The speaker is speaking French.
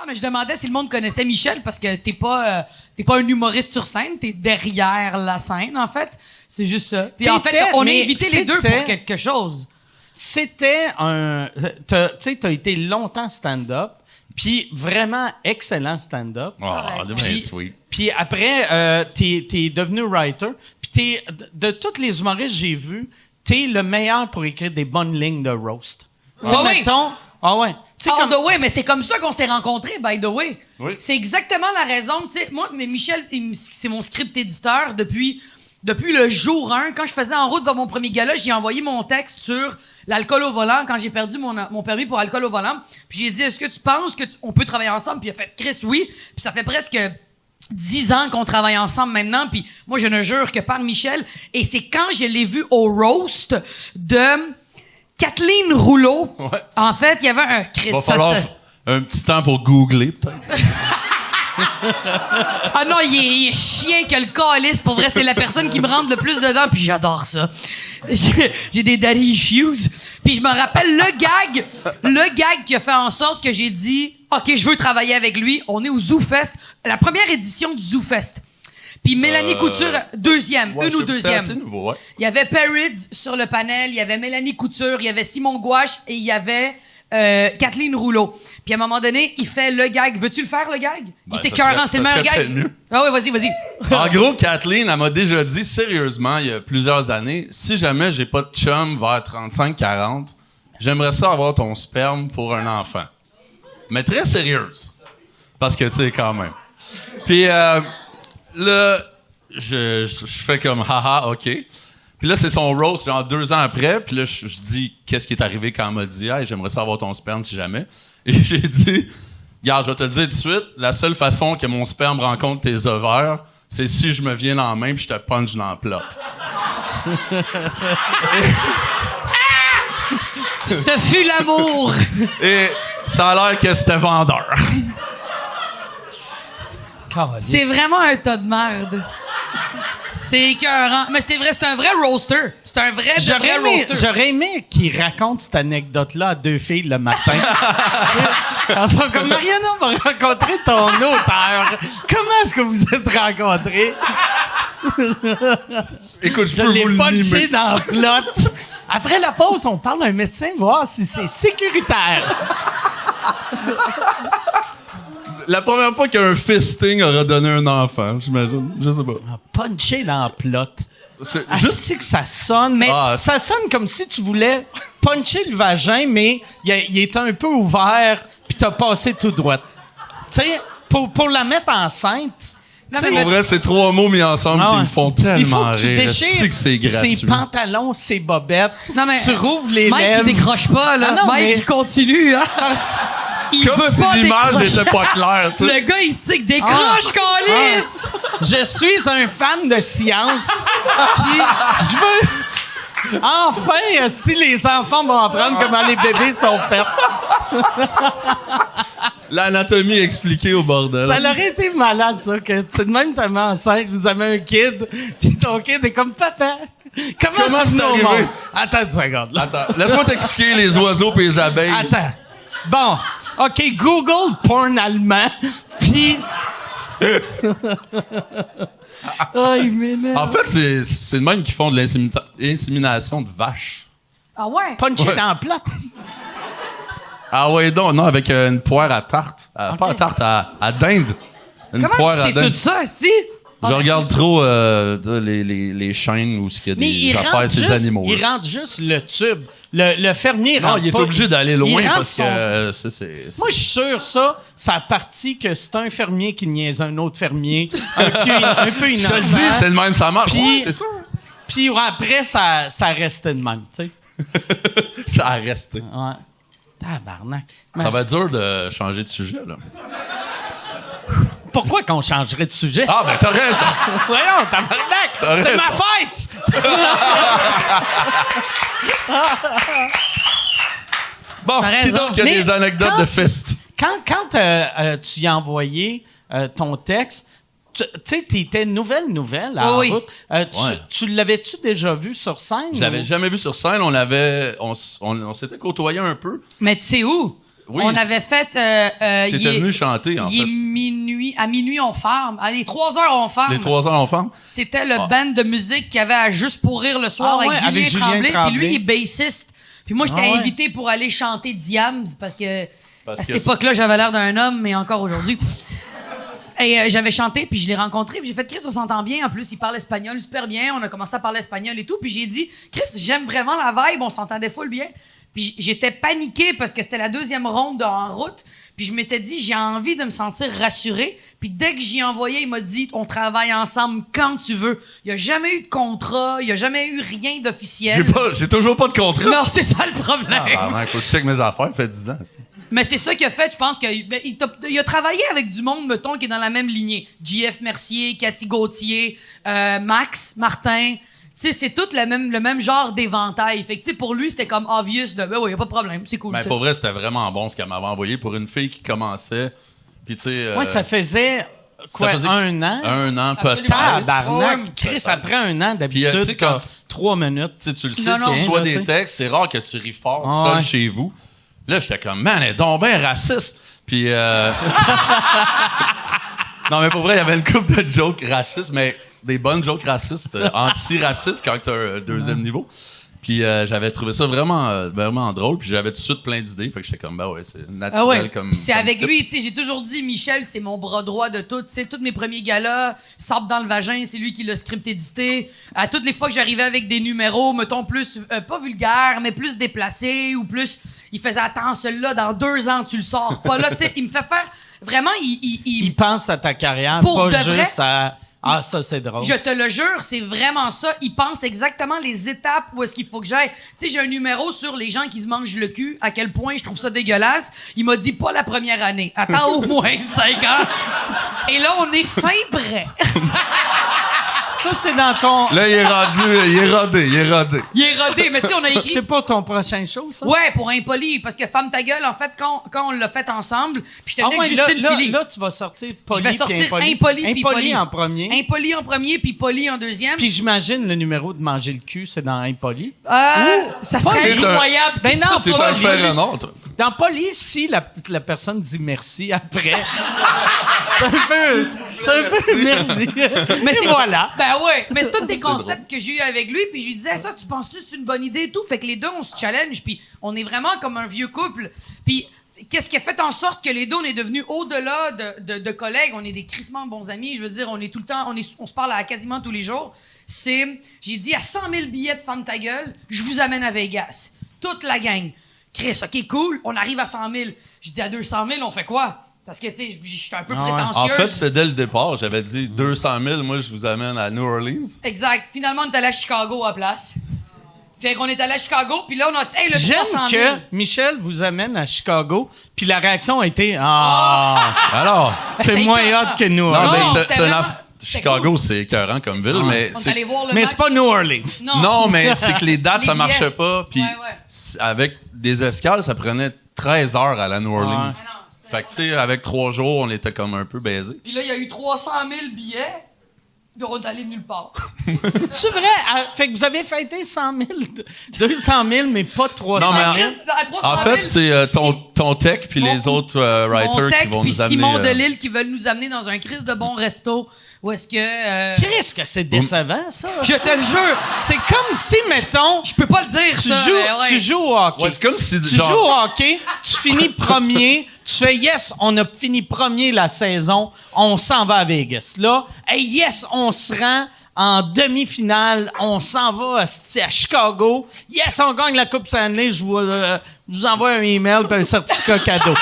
Non, mais je demandais si le monde connaissait Michel parce que t'es pas un humoriste sur scène, t'es derrière la scène, en fait. C'est juste ça. Puis en fait, on a invité les deux pour quelque chose. C'était tu sais, t'as été longtemps stand-up, puis vraiment excellent stand-up. Oh, de bien sweet. Puis après, t'es devenu writer. Puis de tous les humoristes que j'ai vus, t'es le meilleur pour écrire des bonnes lignes de roast. Mettons, ouais. The way, mais c'est comme ça qu'on s'est rencontrés, by the way. Oui. C'est exactement la raison. Tu sais, moi, mais Michel, c'est mon script éditeur depuis le jour 1. Quand je faisais En route vers mon premier gala, j'ai envoyé mon texte sur l'alcool au volant quand j'ai perdu mon permis pour alcool au volant. Puis j'ai dit, est-ce que tu penses on peut travailler ensemble? Puis il a fait, Chris, oui. Puis ça fait presque 10 ans qu'on travaille ensemble maintenant. Puis moi, je ne jure que par Michel. Et c'est quand je l'ai vu au roast de Kathleen Rouleau. Ouais. En fait, il y avait un Chris. Va falloir un petit temps pour googler, peut-être. Ah non, il est chien que le calice. Pour vrai, c'est la personne qui me rentre le plus dedans, puis j'adore ça. J'ai des daddy issues. Puis je me rappelle le gag qui a fait en sorte que j'ai dit « OK, je veux travailler avec lui. » On est au ZooFest, la première édition du ZooFest. Puis Mélanie Couture, deuxième, Ouais, une ou deuxième. C'est assez nouveau, ouais. Il y avait Perrids sur le panel, il y avait Mélanie Couture, il y avait Simon Gouache et il y avait Kathleen Rouleau. Puis à un moment donné, il fait le gag. Veux-tu le faire, le gag? Il était cœurant, c'est le meilleur gag. Mieux. Ah ouais, vas-y. En gros, Kathleen, elle m'a déjà dit, sérieusement, il y a plusieurs années, si jamais j'ai pas de chum vers 35-40, j'aimerais ça avoir ton sperme pour un enfant. Mais très sérieuse. Parce que, tu sais, quand même. Puis, là, je fais comme, haha, OK. Puis là, c'est son roast, genre 2 ans après. Puis là, je dis, qu'est-ce qui est arrivé quand elle m'a dit, hey, j'aimerais savoir ton sperme si jamais. Et j'ai dit, regarde, je vais te le dire tout de suite, la seule façon que mon sperme rencontre tes ovaires, c'est si je me viens dans la main puis je te punch dans la plotte. Ce fut l'amour. Et ça a l'air que c'était vendeur. C'est vraiment un tas de merde. C'est écœurant. Mais c'est vrai, c'est un vrai roaster. C'est un vrai roaster. J'aurais aimé qu'il raconte cette anecdote-là à 2 filles le matin. Elles sont comme, Mariana va rencontrer ton auteur. Comment est-ce que vous êtes rencontrés? Écoute, Je l'ai punché dans le plot. Après la pause, on parle à un médecin, voir si c'est sécuritaire. La première fois qu'un fisting aura donné un enfant, j'imagine. Je sais pas. Punché dans le plot. C'est Juste que ça sonne, mais ça sonne comme si tu voulais puncher le vagin, mais il est un peu ouvert, puis t'as passé tout droit. Tu sais, pour la mettre enceinte. Non, mais pour vrai, c'est 3 mots mis ensemble qui me font tellement il faut que tu rire. déchires que c'est gratuit. ses pantalons, ses bobettes. Non, mais tu rouvres les Mike, lèvres. il décroche pas, là. Ah non, Mike, mais- il continue, hein. Il Comme veut si pas l'image décrocher. n'était pas claire, tu sais. Le gars, il sait que décroche, câlisse! Je suis un fan de science. Puis je veux... Enfin, si les enfants vont apprendre comment les bébés sont faits. L'anatomie expliquée au bordel. Ça aurait été malade, ça, que c'est de même tellement enceinte, vous avez un kid, puis ton kid est comme, papa, comment c'est je suis venu au arrivé? monde? Attends une seconde, là. Attends, laisse-moi t'expliquer les oiseaux et les abeilles. Attends. Bon, OK, Google porn allemand, puis... Ah, il m'énerve. En fait, c'est le même qui font de l'insémination de vaches. Ah ouais? Punché Ouais. dans le plat. Ah ouais, donc, non, avec une poire à tarte. Pas à tarte, à dinde. Une Comment poire tu à sais dinde. tout ça, esti? Je regarde trop les chaînes où il y a Mais des affaires ces animaux. il rentre juste le tube. Le fermier Non, rentre il est pas. obligé d'aller loin il rentre parce son- que c'est... Moi, je suis sûr, ça a parti que c'est un fermier qui niaise un autre fermier. Un peu Je te le innocent. dis, c'est le même, ça marche. Puis- Ouais, c'est ça. Puis ouais, après, ça restait de même, tu sais. Ça a resté. Ouais. Tabarnak. Ça va être dur de changer de sujet, là. Pourquoi qu'on changerait de sujet? Ah, ben, t'as raison. Voyons, tabarnak! T'as C'est raison. ma fête! Bon, T'as qui raison. donc a Mais des anecdotes quand- de fest? Quand tu y as envoyé ton texte, tu sais, t'étais nouvelle à Oui, la route. Ouais. Tu l'avais-tu déjà vu sur scène? Je l'avais ou- jamais vu sur scène. On s'était côtoyé un peu. Mais tu sais où? Oui. On avait fait... T'étais venu chanter, en fait. À minuit, on ferme. À les 3 heures, on ferme. Les 3 heures, on ferme? C'était le band de musique qu'il y avait à Juste pour rire le soir avec Julien Tremblay. Puis lui, il est bassiste. Puis moi, j'étais invité pour aller chanter Diams parce que à cette époque-là, j'avais l'air d'un homme, mais encore aujourd'hui. Et j'avais chanté, puis je l'ai rencontré, puis j'ai fait « Chris, on s'entend bien. En plus, il parle espagnol super bien. On a commencé à parler espagnol et tout. Puis j'ai dit « Chris, j'aime vraiment la vibe. On s'entendait full bien. » Puis j'étais paniqué parce que c'était la 2e ronde en route. Puis je m'étais dit, j'ai envie de me sentir rassuré. Puis dès que j'y ai envoyé, il m'a dit, on travaille ensemble quand tu veux. Il y a jamais eu de contrat, il y a jamais eu rien d'officiel. J'ai toujours pas de contrat. Non, c'est ça le problème. Faut que je check mes affaires, ça fait 10 ans. Mais c'est ça qu'il a fait, je pense il a travaillé avec du monde, mettons, qui est dans la même lignée. JF Mercier, Cathy Gauthier, Max, Martin. Tu sais, c'est tout le même genre d'éventail. Fait que, tu sais, pour lui, c'était comme obvious de, ben oui, y a pas de problème, c'est cool. Mais pour vrai, c'était vraiment bon ce qu'elle m'avait envoyé pour une fille qui commençait. Puis, tu sais. Ouais, ça faisait, un an? Un an, peut-être. Tabarnak, Chris, après un an, d'habitude, tu sais, quand 3 minutes. Tu le sais, tu reçois des textes, c'est rare que tu ris fort seul chez vous. Là, j'étais comme, man, elle est donc bien raciste. Puis, non, mais pour vrai, il y avait une couple de jokes racistes, mais des bonnes jokes racistes, anti-racistes quand t'as un 2e niveau. Puis j'avais trouvé ça vraiment drôle, puis j'avais tout de suite plein d'idées, fait que j'étais comme, ben ouais, c'est naturel comme... Puis c'est avec lui, tu sais, j'ai toujours dit, Michel, c'est mon bras droit de tout, tu sais, tous mes premiers galas, Sable dans le vagin, c'est lui qui l'a script-édité. À toutes les fois que j'arrivais avec des numéros, mettons, plus, pas vulgaires, mais plus déplacés, ou plus, il faisait, attends, celui-là, dans 2 ans, tu le sors pas là, tu sais, il me fait faire, vraiment, il pense à ta carrière, pour pas de juste vrai, à... Ah, ça, c'est drôle. Je te le jure, c'est vraiment ça. Il pense exactement les étapes où est-ce qu'il faut que j'aille. Tu sais, j'ai un numéro sur les gens qui se mangent le cul, à quel point je trouve ça dégueulasse. Il m'a dit pas la première année. Attends au moins 5 ans. Et là, on est fin prêt. Ça, c'est dans ton... Là, il est rodé. Il est rodé, mais tu sais, on a écrit... C'est pas ton prochain show, ça? Ouais, pour Impoli, parce que Femme ta gueule, en fait, quand on l'a fait ensemble, puis j'étais venu avec Justine Philly. Là, tu vas sortir Poli. Je vais sortir Impoli puis Impoli en premier. Impoli en premier, puis Poli en deuxième. Puis j'imagine le numéro de manger le cul, c'est dans Impoli. Ça serait incroyable. Ben non, c'est un faire un autre. Dans Poli, si la personne dit merci après, c'est un peu merci. Mais et voilà. Ben ouais, mais c'est tous des concepts que j'ai eu avec lui, puis je lui disais ça, tu penses-tu que c'est une bonne idée et tout? Fait que les deux, on se challenge, puis on est vraiment comme un vieux couple. Puis qu'est-ce qui a fait en sorte que les deux, on est devenus au-delà de collègues, on est des crissement bons amis, je veux dire, on est tout le temps, on se parle à quasiment tous les jours. J'ai dit à 100 000 billets de Femme ta gueule, je vous amène à Vegas. Toute la gang. Chris, OK, cool, on arrive à 100 000. Je dis à 200 000, on fait quoi? Parce que, tu sais, je suis un peu prétentieuse. En fait, c'était dès le départ. J'avais dit 200 000, moi, je vous amène à New Orleans. Exact. Finalement, on est allé à Chicago à place. Fait qu'on est allé à Chicago, puis là, on a le 300 000. J'aime que Michel vous amène à Chicago, puis la réaction a été « Ah! Alors, c'est moins hot que New Orleans. » Chicago, cool. C'est écœurant comme ville, mais c'est pas New Orleans. Non, mais c'est que les dates, ça marchait pas, puis avec des escales, ça prenait 13 heures à la New Orleans. Ouais. Fait que, tu sais, avec 3 jours, on était comme un peu baisés. Puis là, il y a eu 300 000 billets, puis on est allé nulle part. C'est vrai? Fait que vous avez fêté 100 000, 200 000, mais pas 300 000. En fait, c'est ton tech puis les autres writers qui vont nous amener... Simon Delille qui veulent nous amener dans un Christ de bon resto. Où est-ce que... Christ, que c'est décevant, ça. Je te le jure. C'est comme si, mettons... Je peux pas le dire, tu joues au hockey. Ouais, c'est comme si... Tu joues au hockey, tu finis premier, tu fais « Yes, on a fini premier la saison, on s'en va à Vegas. » Là, « Hey, yes, on se rend en demi-finale, on s'en va à Chicago. Yes, on gagne la Coupe Stanley, je vous envoie un email et un certificat cadeau. »